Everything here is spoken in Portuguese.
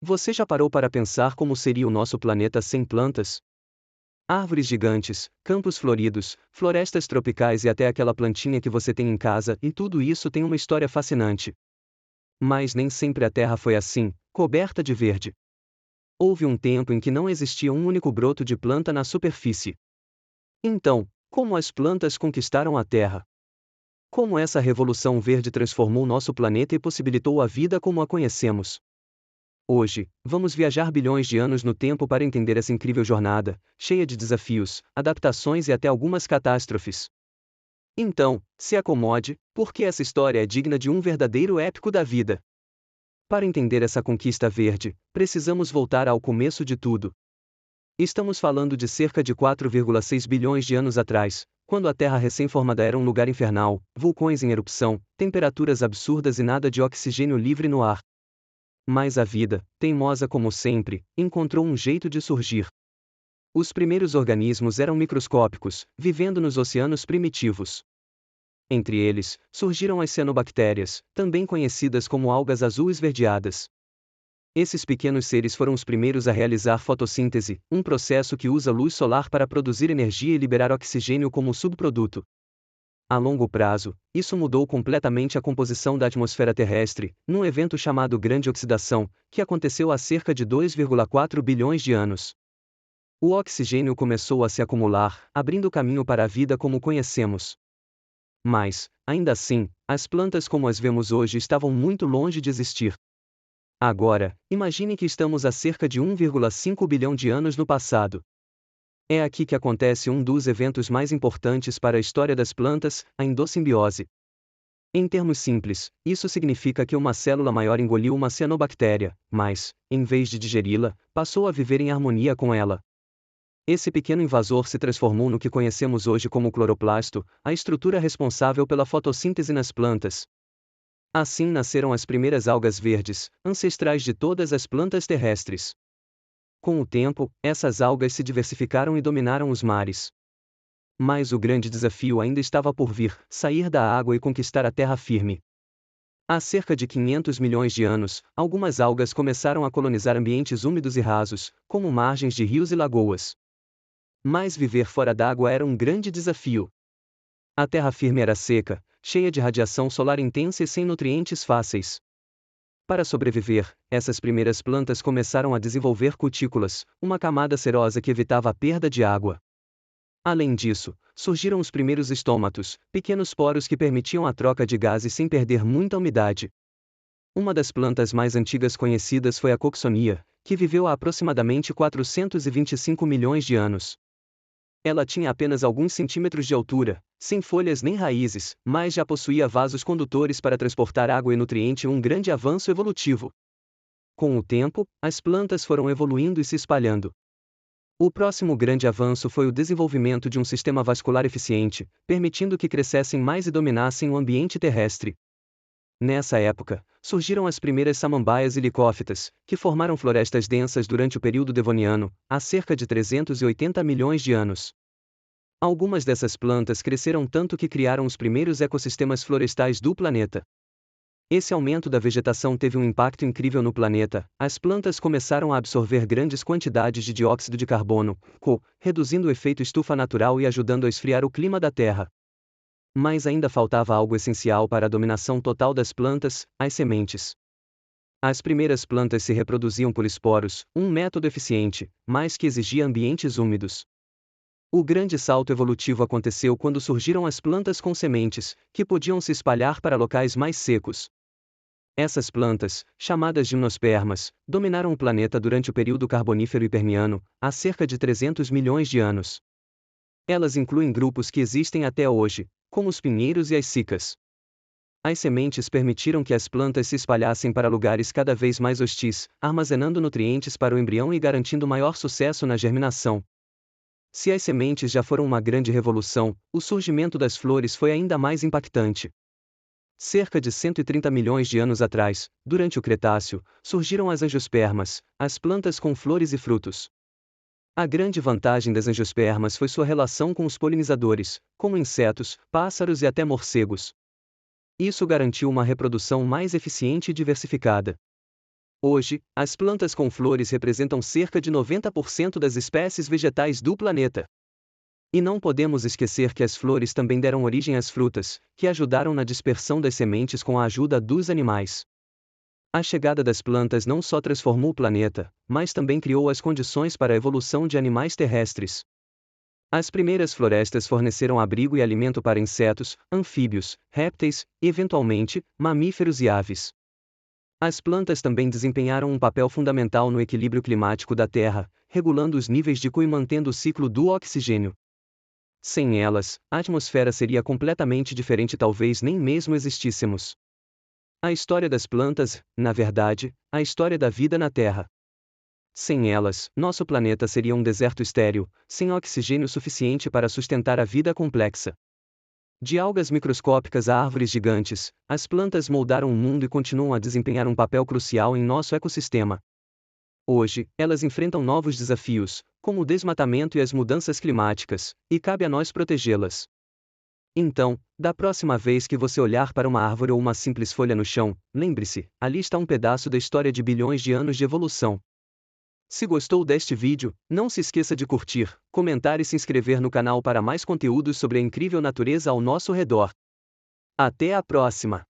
Você já parou para pensar como seria o nosso planeta sem plantas? Árvores gigantes, campos floridos, florestas tropicais e até aquela plantinha que você tem em casa, e tudo isso tem uma história fascinante. Mas nem sempre a Terra foi assim, coberta de verde. Houve um tempo em que não existia um único broto de planta na superfície. Então, como as plantas conquistaram a Terra? Como essa revolução verde transformou nosso planeta e possibilitou a vida como a conhecemos? Hoje, vamos viajar bilhões de anos no tempo para entender essa incrível jornada, cheia de desafios, adaptações e até algumas catástrofes. Então, se acomode, porque essa história é digna de um verdadeiro épico da vida. Para entender essa conquista verde, precisamos voltar ao começo de tudo. Estamos falando de cerca de 4,6 bilhões de anos atrás, quando a Terra recém-formada era um lugar infernal, vulcões em erupção, temperaturas absurdas e nada de oxigênio livre no ar. Mas a vida, teimosa como sempre, encontrou um jeito de surgir. Os primeiros organismos eram microscópicos, vivendo nos oceanos primitivos. Entre eles, surgiram as cianobactérias, também conhecidas como algas azul esverdeadas. Esses pequenos seres foram os primeiros a realizar fotossíntese, um processo que usa luz solar para produzir energia e liberar oxigênio como subproduto. A longo prazo, isso mudou completamente a composição da atmosfera terrestre, num evento chamado Grande Oxidação, que aconteceu há cerca de 2,4 bilhões de anos. O oxigênio começou a se acumular, abrindo caminho para a vida como conhecemos. Mas, ainda assim, as plantas como as vemos hoje estavam muito longe de existir. Agora, imagine que estamos a cerca de 1,5 bilhão de anos no passado. É aqui que acontece um dos eventos mais importantes para a história das plantas, a endossimbiose. Em termos simples, isso significa que uma célula maior engoliu uma cianobactéria, mas, em vez de digeri-la, passou a viver em harmonia com ela. Esse pequeno invasor se transformou no que conhecemos hoje como cloroplasto, a estrutura responsável pela fotossíntese nas plantas. Assim nasceram as primeiras algas verdes, ancestrais de todas as plantas terrestres. Com o tempo, essas algas se diversificaram e dominaram os mares. Mas o grande desafio ainda estava por vir, sair da água e conquistar a terra firme. Há cerca de 500 milhões de anos, algumas algas começaram a colonizar ambientes úmidos e rasos, como margens de rios e lagoas. Mas viver fora d'água era um grande desafio. A terra firme era seca, cheia de radiação solar intensa e sem nutrientes fáceis. Para sobreviver, essas primeiras plantas começaram a desenvolver cutículas, uma camada serosa que evitava a perda de água. Além disso, surgiram os primeiros estômatos, pequenos poros que permitiam a troca de gases sem perder muita umidade. Uma das plantas mais antigas conhecidas foi a Coxonia, que viveu há aproximadamente 425 milhões de anos. Ela tinha apenas alguns centímetros de altura, sem folhas nem raízes, mas já possuía vasos condutores para transportar água e nutriente, um grande avanço evolutivo. Com o tempo, as plantas foram evoluindo e se espalhando. O próximo grande avanço foi o desenvolvimento de um sistema vascular eficiente, permitindo que crescessem mais e dominassem o ambiente terrestre. Nessa época, surgiram as primeiras samambaias e licófitas, que formaram florestas densas durante o período devoniano, há cerca de 380 milhões de anos. Algumas dessas plantas cresceram tanto que criaram os primeiros ecossistemas florestais do planeta. Esse aumento da vegetação teve um impacto incrível no planeta. As plantas começaram a absorver grandes quantidades de dióxido de carbono, reduzindo o efeito estufa natural e ajudando a esfriar o clima da Terra. Mas ainda faltava algo essencial para a dominação total das plantas: as sementes. As primeiras plantas se reproduziam por esporos, um método eficiente, mas que exigia ambientes úmidos. O grande salto evolutivo aconteceu quando surgiram as plantas com sementes, que podiam se espalhar para locais mais secos. Essas plantas, chamadas gimnospermas, dominaram o planeta durante o período Carbonífero e Permiano, há cerca de 300 milhões de anos. Elas incluem grupos que existem até hoje, como os pinheiros e as cicas. As sementes permitiram que as plantas se espalhassem para lugares cada vez mais hostis, armazenando nutrientes para o embrião e garantindo maior sucesso na germinação. Se as sementes já foram uma grande revolução, o surgimento das flores foi ainda mais impactante. Cerca de 130 milhões de anos atrás, durante o Cretáceo, surgiram as angiospermas, as plantas com flores e frutos. A grande vantagem das angiospermas foi sua relação com os polinizadores, como insetos, pássaros e até morcegos. Isso garantiu uma reprodução mais eficiente e diversificada. Hoje, as plantas com flores representam cerca de 90% das espécies vegetais do planeta. E não podemos esquecer que as flores também deram origem às frutas, que ajudaram na dispersão das sementes com a ajuda dos animais. A chegada das plantas não só transformou o planeta, mas também criou as condições para a evolução de animais terrestres. As primeiras florestas forneceram abrigo e alimento para insetos, anfíbios, répteis, e eventualmente, mamíferos e aves. As plantas também desempenharam um papel fundamental no equilíbrio climático da Terra, regulando os níveis de Cu e mantendo o ciclo do oxigênio. Sem elas, a atmosfera seria completamente diferente, talvez nem mesmo existíssemos. A história das plantas, na verdade, a história da vida na Terra. Sem elas, nosso planeta seria um deserto estéril, sem oxigênio suficiente para sustentar a vida complexa. De algas microscópicas a árvores gigantes, as plantas moldaram o mundo e continuam a desempenhar um papel crucial em nosso ecossistema. Hoje, elas enfrentam novos desafios, como o desmatamento e as mudanças climáticas, e cabe a nós protegê-las. Então, da próxima vez que você olhar para uma árvore ou uma simples folha no chão, lembre-se, ali está um pedaço da história de bilhões de anos de evolução. Se gostou deste vídeo, não se esqueça de curtir, comentar e se inscrever no canal para mais conteúdos sobre a incrível natureza ao nosso redor. Até a próxima!